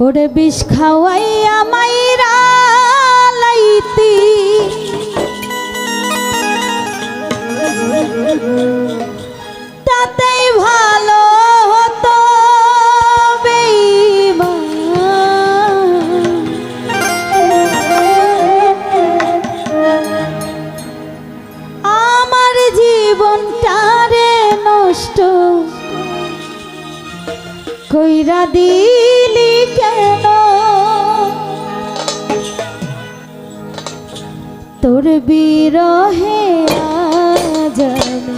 ওরে বিষ খাওয়াইয়া মাইরা লাইতি তাতেই ভালো হতো বেঈমান। আমার জীবনটারে নষ্ট কইরা দিলি কেন? তোর বিরহে আজ আমি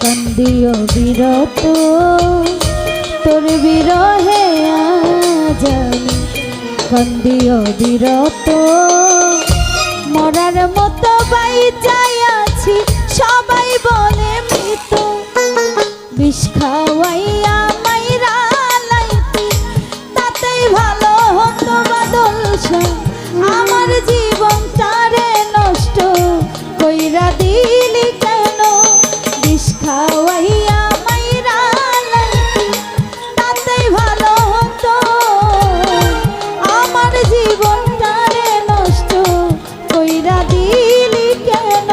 কান্দিও বিরত, তোর বিরহে আজ আমি কান্দিও বিরত। মরার মতো বাইচাই আছি, সবাই বলে মৃত। বিষ খাওয়াইয়া মাইরা লাইতি তাতেই ভালো হতো বাদল শাহ। আমার জীবনটারে নষ্ট কইরা দিলি কেন? বিষ খাওয়াইয়া মাইরা লাইতি তাতেই ভালো হতো। আমার জীবনটারে নষ্ট কইরা দিলি কেন?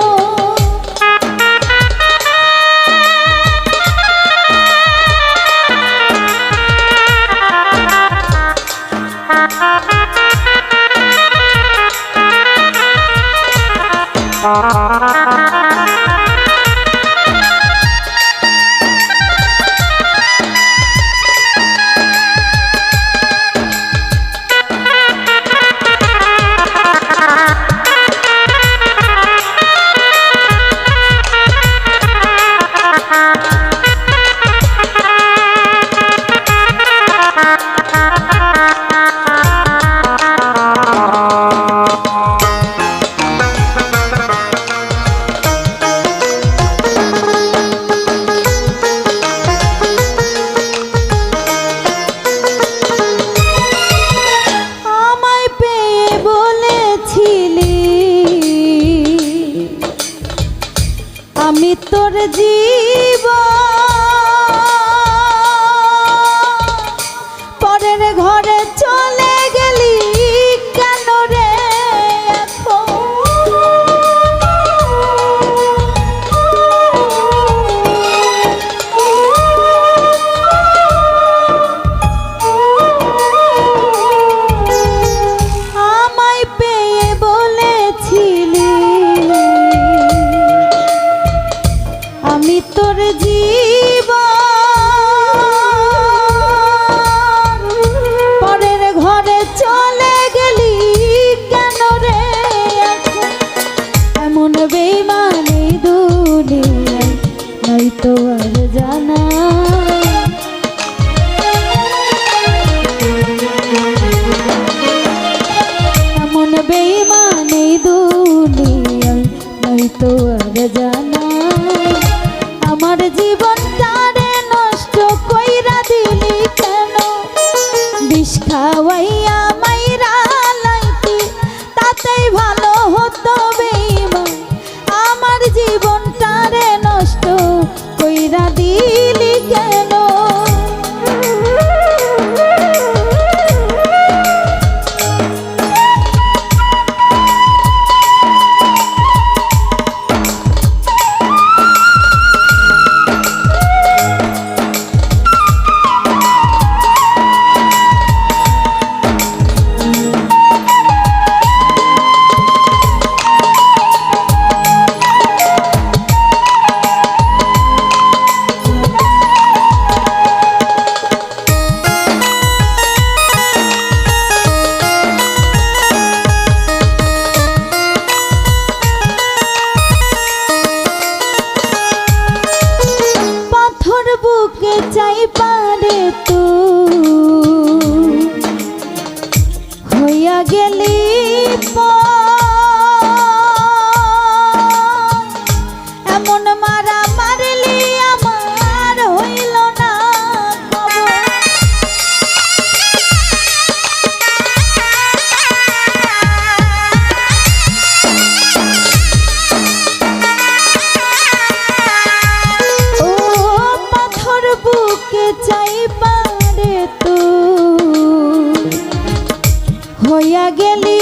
হইয়া গেলি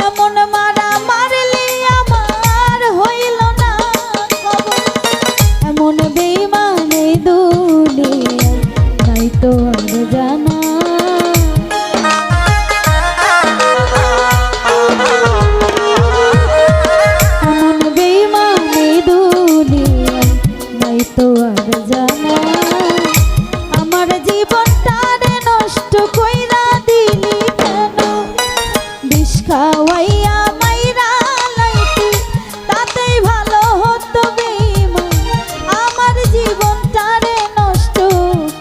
এমন মারা মারলি আমার হইল না খবর। এমন বেঈমান এই দুনিয়ায় নাই তো আর জানা। এমন বেঈমান এই দুনিয়ায় নাই তো আর জানা। আমার জীবনটারে নষ্ট কইরা দিলি কেন? বিষ খাওয়াইয়া মাইরা লাইতি তাতেই ভালো হতো বেঈমান। আমার জীবনটারে নষ্ট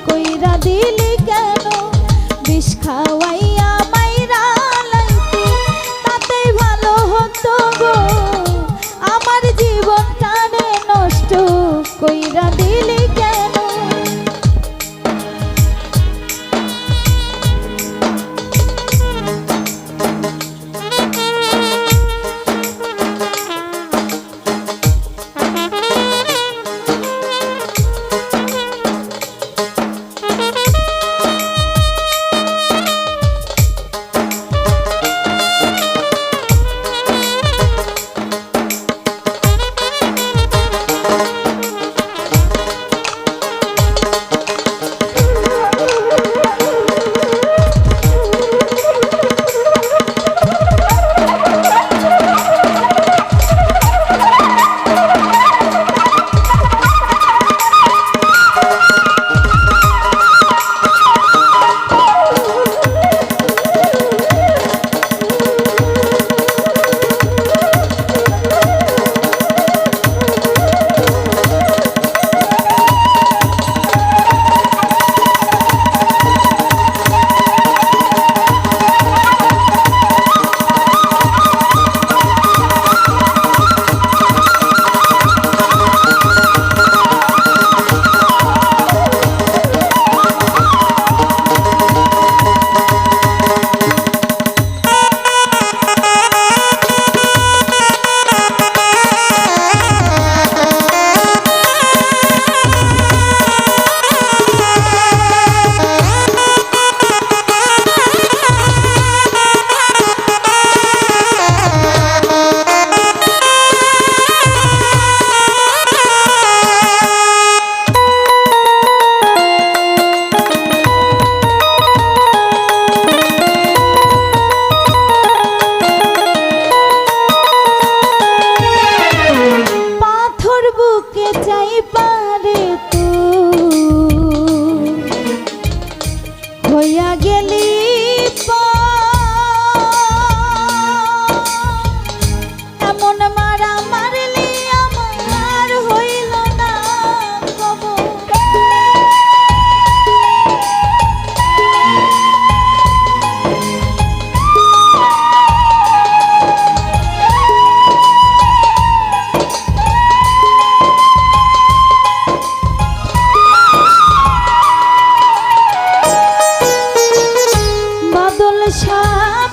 কইরা দিলি কেন? বিষ খাওয়াইয়া মাইরা লাইতি তাতেই ভালো হতো গো। আমার জীবনটারে নষ্ট কইরা দিলি কেন? হইয়া গেলি এমন মারা মারলি আমার হইল না খবর।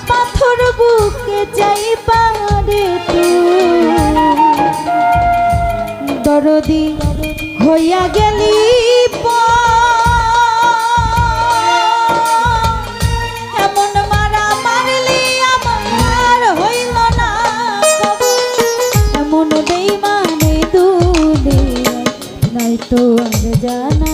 পাথর বুকে যাই পারে দরদি হইয়া গেলি এমন মারা মারলি আমার হইল না এমন বেঈমান এই দুনিয়ায় নাই তো আর জানা।